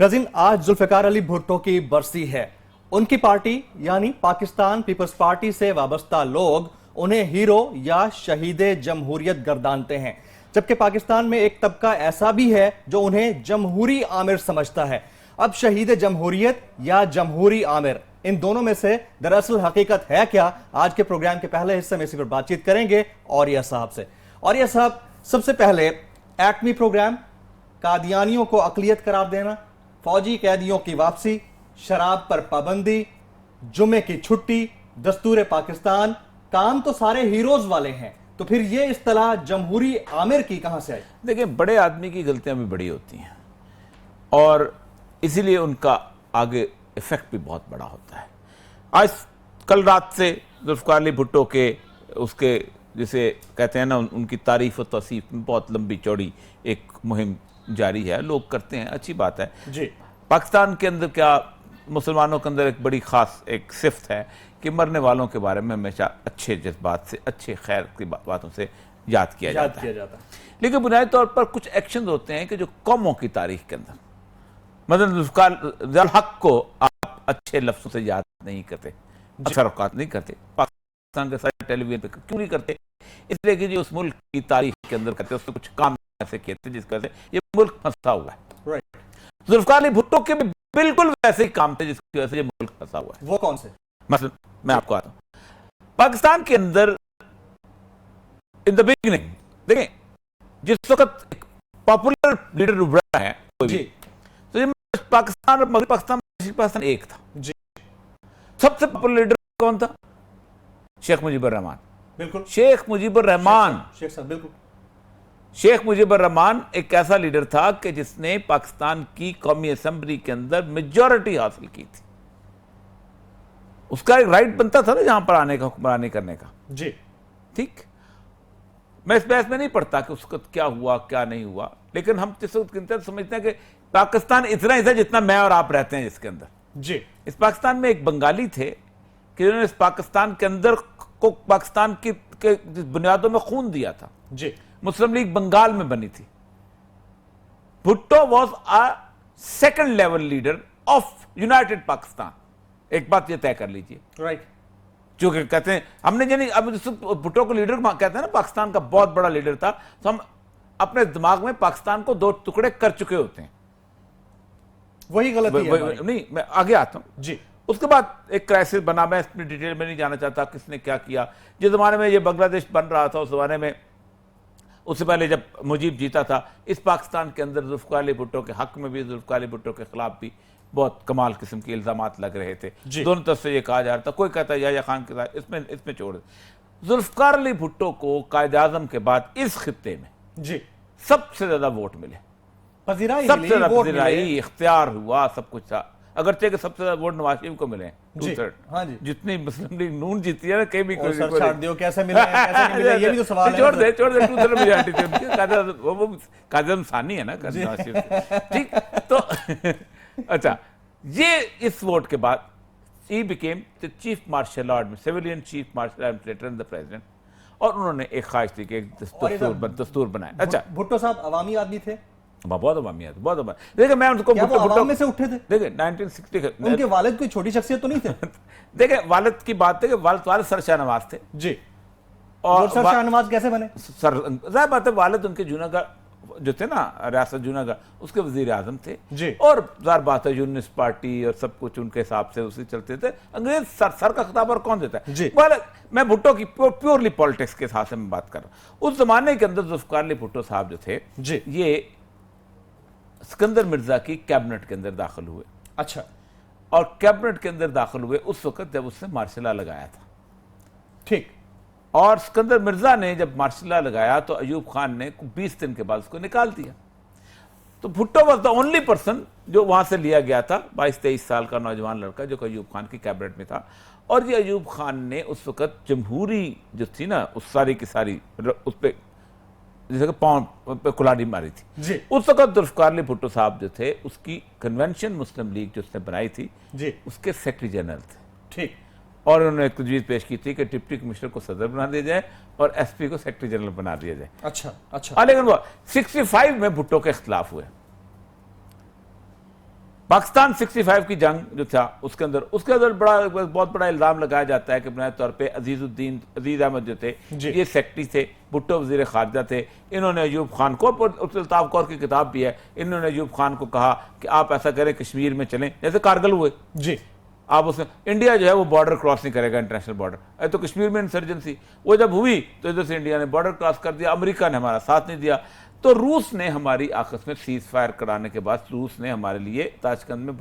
नाज़रीन, आज जुल्फिकार अली भुट्टो की बरसी है। उनकी पार्टी यानी पाकिस्तान पीपल्स पार्टी से वाबस्ता लोग उन्हें हीरो या शहीदे जमहूरियत गर्दानते हैं, जबकि पाकिस्तान में एक तबका ऐसा भी है जो उन्हें जमहूरी आमिर समझता है। अब शहीद जमहूरियत या जमहूरी आमिर, इन दोनों में से दरअसल हकीकत है क्या? आज के प्रोग्राम के पहले हिस्से में इसी पर बातचीत करेंगे औरिया साहब से। औरिया साहब, सबसे पहले एक्मी प्रोग्राम, कादियानियों को अकलियत करार देना, फौजी कैदियों की वापसी, शराब पर पाबंदी, जुमे की छुट्टी, दस्तूर पाकिस्तान, काम तो सारे हीरोज वाले हैं, तो फिर ये इस्तिलाह जमहूरी आमिर की कहां से आई? देखिए, बड़े आदमी की गलतियां भी बड़ी होती हैं और इसीलिए उनका आगे इफेक्ट भी बहुत बड़ा होता है। आज कल रात से जुल्फिकार अली भुट्टो के उसके जिसे कहते हैं ना, उनकी तारीफ और तौसीफ में बहुत लंबी चौड़ी एक मुहिम जारी है, लोग करते हैं, अच्छी बात है जी। पाकिस्तान के अंदर क्या, मुसलमानों के अंदर एक बड़ी खास एक सिफ्त है कि मरने वालों के बारे में हमेशा अच्छे जज्बात से, अच्छे खैर की बातों से याद किया जाता है। लेकिन बुनियादी तौर पर कुछ एक्शन होते हैं कि जो कौमों की तारीख के अंदर, मतलब जुल्फिकार हक को आप अच्छे लफ्जों से याद नहीं करते, अक्सर औकात नहीं करते। पाकिस्तान के सारे टेलीविजन पे क्यों नहीं करते? इसलिए कि जो उस मुल्क की तारीख के अंदर करते उसमें कुछ काम ऐसे किए थे जिसकी वजह से ये मुल्क फंसा हुआ है। जुल्फिकार अली भुट्टो के भी बिल्कुल वैसे ही काम थे जिसकी वजह से ये मुल्क फंसा हुआ है। वो कौन से? मतलब मैं आपको आता हूं, पाकिस्तान के अंदर इन द बिगिनिंग देखें, जिस वक्त पॉपुलर लीडर उभरा है कोई भी, तो ये पाकिस्तान और मगरबी पाकिस्तान एक था जी। सबसे पॉपुलर लीडर कौन था? शेख मुजीबुर रहमान। बिल्कुल, शेख मुजीबुर रहमान। शेख साहब, बिल्कुल। शेख मुजीबुर रहमान एक ऐसा लीडर था कि जिसने पाकिस्तान की कौमी असेंबली के अंदर मेजॉरिटी हासिल की थी। उसका एक राइट बनता था ना जहां पर आने का, हुक्मरानी करने का जी। ठीक, मैं इस बहस में नहीं पढ़ता कि उसका क्या हुआ क्या नहीं हुआ, लेकिन हम जिस वक्त समझते हैं कि पाकिस्तान इतना ही था जितना मैं और आप रहते हैं जिसके अंदर जी। इस पाकिस्तान में एक बंगाली थे कि जिन्होंने इस पाकिस्तान के अंदर को पाकिस्तान की के बुनियादों में खून दिया था जी। मुस्लिम लीग बंगाल में बनी थी। Bhutto was a second level leader of United Pakistan. एक बात ये तय कर लीजिए, राइट। जो कि कहते हैं हमने यानी अब भुट्टो को लीडर कहते हैं ना, पाकिस्तान का बहुत बड़ा लीडर था, तो हम अपने दिमाग में पाकिस्तान को दो टुकड़े कर चुके होते हैं। वही गलती है। नहीं, मैं आगे आता हूं जी। उसके बाद एक क्राइसिस बना, मैं इसमें डिटेल में नहीं जाना चाहता किसने क्या किया। जिस जमाने में ये बांग्लादेश बन रहा था, उस जमाने में, उससे पहले जब मुजीब जीता था, इस पाकिस्तान के अंदर जुल्फिकार अली भुट्टो के हक में भी, जुल्फिकार अली भुट्टो के खिलाफ भी बहुत कमाल किस्म के इल्जामात लग रहे थे। दोनों तरफ से ये कहा जा रहा था, कोई कहता है याह्या खान के साथ, इसमें छोड़ दे। जुल्फिकार अली भुट्टो को कायद आज़म के बाद इस खित्ते में जी सबसे ज्यादा वोट मिले, सबसे ज्यादा पजीराई, इख्तियार हुआ, सब कुछ था। अगरचे के सबसे ज्यादा वोट नवाज शरीफ को मिले, हाँ जी। जितनी मुस्लिम लीग नून जीती है ना, कहीं भी कोई कैसे मिले, कैसे नहीं मिले, ये भी तो सवाल है। छोड़ दे टू थर्ड मेजॉरिटी थी, वो कायद सानी है ना नवाज शरीफ, ठीक। तो अच्छा, ये इस वोट के बाद he became the chief marshal art, civilian chief marshal administrator and the president, और उन्होंने एक ख्वाहिश थी कि एक दस्तूर बनाए। अच्छा, भुट्टो साहब अवामी आदमी थे, बहुत अवामी है, बहुत अवामी। देखिए, मैं उनको भुट्टो में से उठे थे। देखिए 1960 उनके वालिद कोई छोटी शख्सियत तो नहीं थे। देखिए, वालिद की बात है कि वालिद सर शाहनवाज थे जी। और सर शाहनवाज कैसे बने? सर जाहिर बात है, वालिद उनके जूनागढ़ जो थे ना, रियासत जूनागढ़, उसके वजीर आजम थे जी। और जाहिर बात है यूनिस्ट पार्टी और सब कुछ उनके हिसाब से उसी चलते थे। अंग्रेज सर का खिताब और कौन देता है जी। मैं भुट्टो की प्योरली पॉलिटिक्स के हिसाब से मैं बात कर रहा हूं। उस जमाने के अंदर जुल्फिकार अली भुट्टो साहब जो थे जी, ये सिकंदर मिर्जा की कैबिनेट के अंदर दाखिल हुए। अच्छा, और कैबिनेट के अंदर दाखिल हुए उस वक्त जब उसने मार्शल लॉ लगाया था, ठीक। और सिकंदर मिर्जा ने जब मार्शल लॉ लगाया तो अयूब खान ने 20 दिन के बाद उसको निकाल दिया। तो Bhutto was the only person जो वहां से लिया गया था, 22-23 साल का नौजवान लड़का जो अयूब खान की कैबिनेट में था। और ये अयूब खान ने उस वक्त जमहूरी जो थी ना, उस सारी की सारी उस पर जैसे कि पाँव पे कुल्हाड़ी मारी थी जी। उस वक्त जुल्फिकार अली भुट्टो साहब जो थे, उसकी कन्वेंशन मुस्लिम लीग जो उसने बनाई थी जी, उसके सेक्रेटरी जनरल थे, ठीक। और उन्होंने एक तजवीज़ पेश की थी कि डिप्टी कमिश्नर को सदर बना दिया जाए और एसपी को सेक्रेटरी जनरल बना दिया जाए। अच्छा। लेकिन वो 65 में भुट्टो के खिलाफ हुए। पाकिस्तान 65 की जंग जो था उसके अंदर बहुत बड़ा इल्जाम लगाया जाता है कि बुनियादी तौर पे अजीज अहमद जो थे ये सेक्रेटरी थे, भुट्टो वजीर खारजा थे, इन्होंने अयूब खान को, अल्ताफ कौर की किताब भी है, इन्होंने अयूब खान को कहा कि आप ऐसा करें कश्मीर में चलें, जैसे कारगिल हुए जी, आप उसमें इंडिया जो है वो बॉर्डर क्रॉस नहीं करेगा, इंटरनेशनल बॉर्डर। तो कश्मीर में इंसर्जेंसी वो जब हुई तो इधर से इंडिया ने बॉर्डर क्रॉस कर दिया, अमेरिका ने हमारा साथ नहीं दिया, तो रूस ने हमारी आपस में सीज फायर कराने के बाद रूस ने हमारे लिए ताशकंद में